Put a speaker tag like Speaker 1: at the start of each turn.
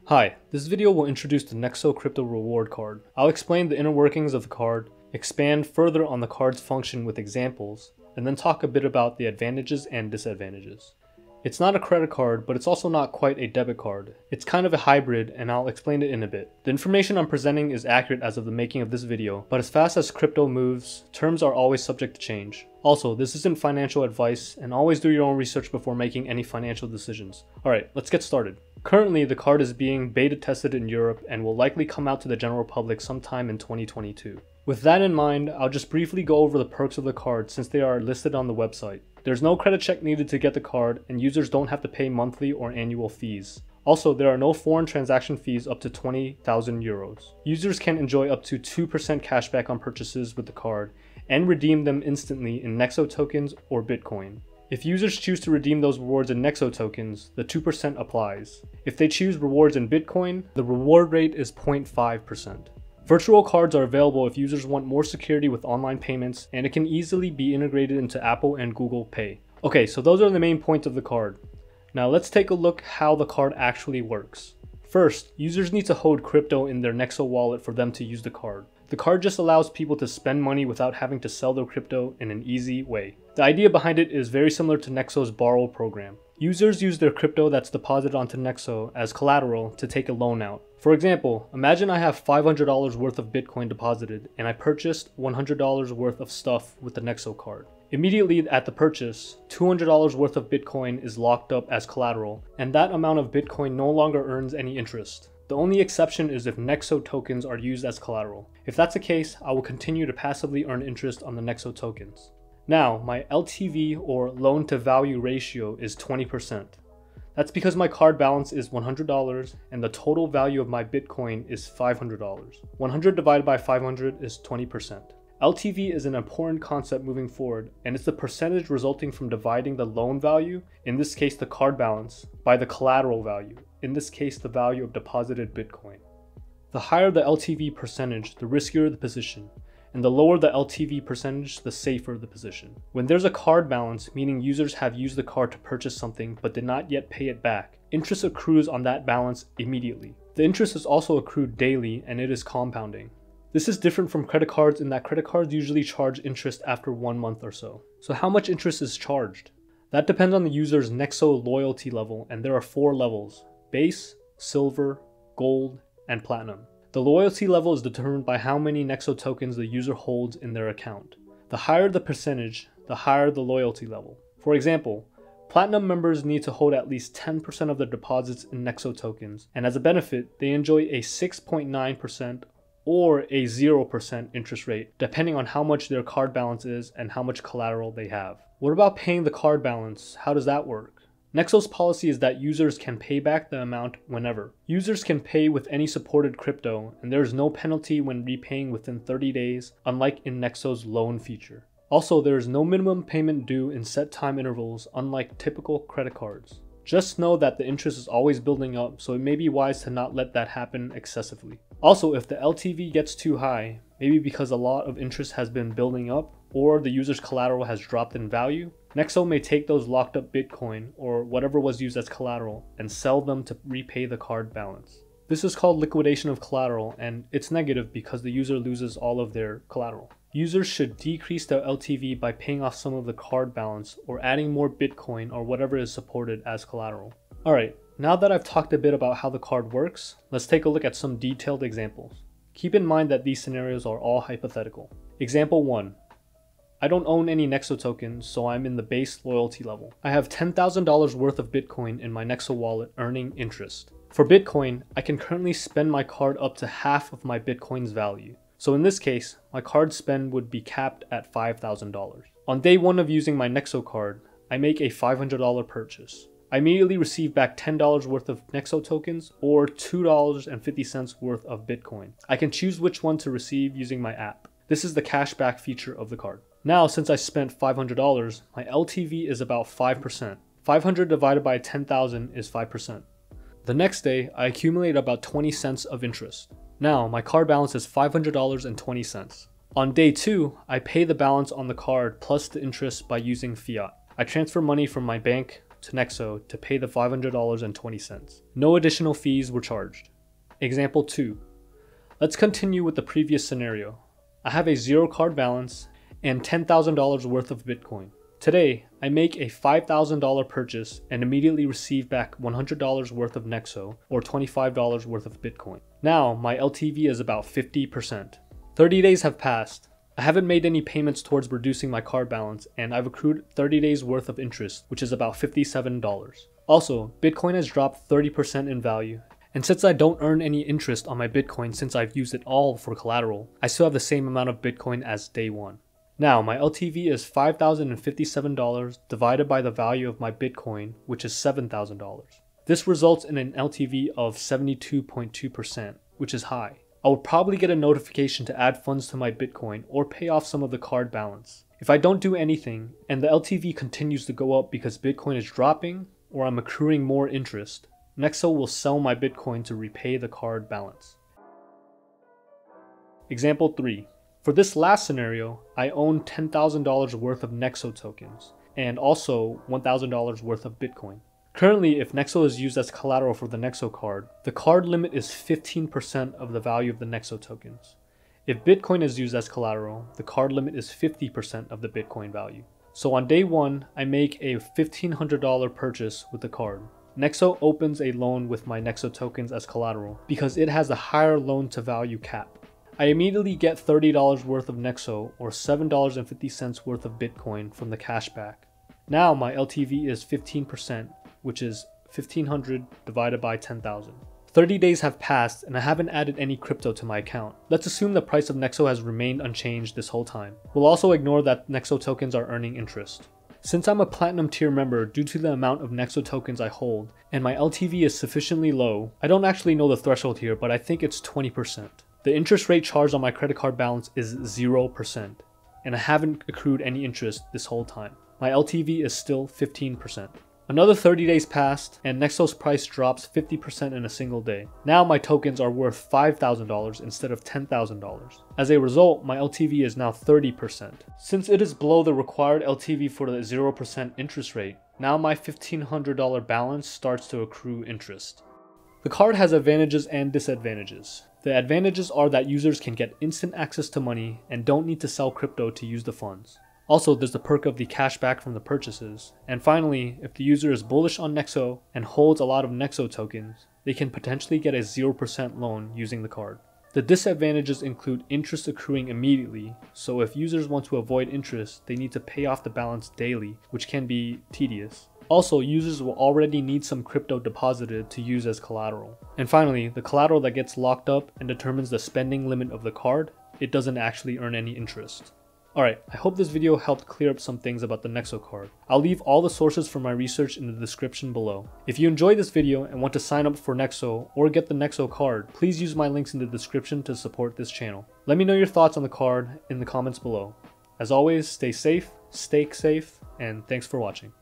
Speaker 1: Hi, this video will introduce the Nexo crypto reward card. I'll explain the inner workings of the card, expand further on the card's function with examples, and then talk a bit about the advantages and disadvantages. It's not a credit card, but it's also not quite a debit card. It's kind of a hybrid, and I'll explain it in a bit. The information I'm presenting is accurate as of the making of this video, but as fast as crypto moves, terms are always subject to change. Also, this isn't financial advice, and always do your own research before making any financial decisions. Alright, let's get started. Currently, the card is being beta tested in Europe and will likely come out to the general public sometime in 2022. With that in mind, I'll just briefly go over the perks of the card since they are listed on the website. There's no credit check needed to get the card, and users don't have to pay monthly or annual fees. Also, there are no foreign transaction fees up to 20,000 euros. Users can enjoy up to 2% cashback on purchases with the card and redeem them instantly in Nexo tokens or Bitcoin. If users choose to redeem those rewards in Nexo tokens, the 2% applies. If they choose rewards in Bitcoin, the reward rate is 0.5%. Virtual cards are available if users want more security with online payments, and it can easily be integrated into Apple and Google Pay. Okay, so those are the main points of the card. Now let's take a look how the card actually works. First, users need to hold crypto in their Nexo wallet for them to use the card. The card just allows people to spend money without having to sell their crypto in an easy way. The idea behind it is very similar to Nexo's borrow program. Users use their crypto that's deposited onto Nexo as collateral to take a loan out. For example, imagine I have $500 worth of Bitcoin deposited and I purchased $100 worth of stuff with the Nexo card. Immediately at the purchase, $200 worth of Bitcoin is locked up as collateral, and that amount of Bitcoin no longer earns any interest. The only exception is if Nexo tokens are used as collateral. If that's the case, I will continue to passively earn interest on the Nexo tokens. Now, my LTV or loan to value ratio is 20%. That's because my card balance is $100 and the total value of my Bitcoin is $500. 100 divided by 500 is 20%. LTV is an important concept moving forward, and it's the percentage resulting from dividing the loan value, in this case the card balance, by the collateral value, in this case the value of deposited Bitcoin. The higher the LTV percentage, the riskier the position, and the lower the LTV percentage, the safer the position. When there's a card balance, meaning users have used the card to purchase something but did not yet pay it back, interest accrues on that balance immediately. The interest is also accrued daily, and it is compounding. This is different from credit cards in that credit cards usually charge interest after 1 month or so. So how much interest is charged? That depends on the user's Nexo loyalty level, and there are 4 levels: base, silver, gold, and platinum. The loyalty level is determined by how many Nexo tokens the user holds in their account. The higher the percentage, the higher the loyalty level. For example, Platinum members need to hold at least 10% of their deposits in Nexo tokens, and as a benefit, they enjoy a 6.9% or a 0% interest rate, depending on how much their card balance is and how much collateral they have. What about paying the card balance? How does that work? Nexo's policy is that users can pay back the amount whenever. Users can pay with any supported crypto, and there is no penalty when repaying within 30 days, unlike in Nexo's loan feature. Also, there is no minimum payment due in set time intervals, unlike typical credit cards. Just know that the interest is always building up, so it may be wise to not let that happen excessively. Also, if the LTV gets too high, maybe because a lot of interest has been building up, or the user's collateral has dropped in value, Nexo may take those locked up Bitcoin or whatever was used as collateral and sell them to repay the card balance. This is called liquidation of collateral, and it's negative because the user loses all of their collateral. Users should decrease their LTV by paying off some of the card balance or adding more Bitcoin or whatever is supported as collateral. Alright, now that I've talked a bit about how the card works, let's take a look at some detailed examples. Keep in mind that these scenarios are all hypothetical. Example 1. I don't own any Nexo tokens, so I'm in the base loyalty level. I have $10,000 worth of Bitcoin in my Nexo wallet earning interest. For Bitcoin, I can currently spend my card up to half of my Bitcoin's value. So in this case, my card spend would be capped at $5,000. On day 1 of using my Nexo card, I make a $500 purchase. I immediately receive back $10 worth of Nexo tokens or $2.50 worth of Bitcoin. I can choose which one to receive using my app. This is the cashback feature of the card. Now, since I spent $500, my LTV is about 5%. 500 divided by 10,000 is 5%. The next day, I accumulate about 20 cents of interest. Now, my card balance is $500.20. On day 2, I pay the balance on the card plus the interest by using fiat. I transfer money from my bank to Nexo to pay the $500.20. No additional fees were charged. Example 2. Let's continue with the previous scenario. I have a 0 card balance and $10,000 worth of Bitcoin. Today, I make a $5,000 purchase and immediately receive back $100 worth of Nexo or $25 worth of Bitcoin. Now, my LTV is about 50%. 30 days have passed. I haven't made any payments towards reducing my card balance, and I've accrued 30 days worth of interest, which is about $57. Also, Bitcoin has dropped 30% in value, and since I don't earn any interest on my Bitcoin since I've used it all for collateral, I still have the same amount of Bitcoin as day one. Now, my LTV is $5,057 divided by the value of my Bitcoin, which is $7,000. This results in an LTV of 72.2%, which is high. I will probably get a notification to add funds to my Bitcoin or pay off some of the card balance. If I don't do anything, and the LTV continues to go up because Bitcoin is dropping, or I'm accruing more interest, Nexo will sell my Bitcoin to repay the card balance. Example 3. For this last scenario, I own $10,000 worth of Nexo tokens, and also $1,000 worth of Bitcoin. Currently, if Nexo is used as collateral for the Nexo card, the card limit is 15% of the value of the Nexo tokens. If Bitcoin is used as collateral, the card limit is 50% of the Bitcoin value. So on day 1, I make a $1,500 purchase with the card. Nexo opens a loan with my Nexo tokens as collateral because it has a higher loan to value cap. I immediately get $30 worth of Nexo or $7.50 worth of Bitcoin from the cashback. Now my LTV is 15%, which is 1,500 divided by 10,000. 30 days have passed and I haven't added any crypto to my account. Let's assume the price of Nexo has remained unchanged this whole time. We'll also ignore that Nexo tokens are earning interest. Since I'm a Platinum tier member due to the amount of Nexo tokens I hold, and my LTV is sufficiently low, I don't actually know the threshold here, but I think it's 20%. The interest rate charged on my credit card balance is 0%, and I haven't accrued any interest this whole time. My LTV is still 15%. Another 30 days passed, and Nexo's price drops 50% in a single day. Now my tokens are worth $5,000 instead of $10,000. As a result, my LTV is now 30%. Since it is below the required LTV for the 0% interest rate, now my $1,500 balance starts to accrue interest. The card has advantages and disadvantages. The advantages are that users can get instant access to money and don't need to sell crypto to use the funds. Also, there's the perk of the cash back from the purchases. And finally, if the user is bullish on Nexo and holds a lot of Nexo tokens, they can potentially get a 0% loan using the card. The disadvantages include interest accruing immediately, so if users want to avoid interest, they need to pay off the balance daily, which can be tedious. Also, users will already need some crypto deposited to use as collateral. And finally, the collateral that gets locked up and determines the spending limit of the card, it doesn't actually earn any interest. Alright, I hope this video helped clear up some things about the Nexo card. I'll leave all the sources for my research in the description below. If you enjoyed this video and want to sign up for Nexo or get the Nexo card, please use my links in the description to support this channel. Let me know your thoughts on the card in the comments below. As always, stay safe, and thanks for watching.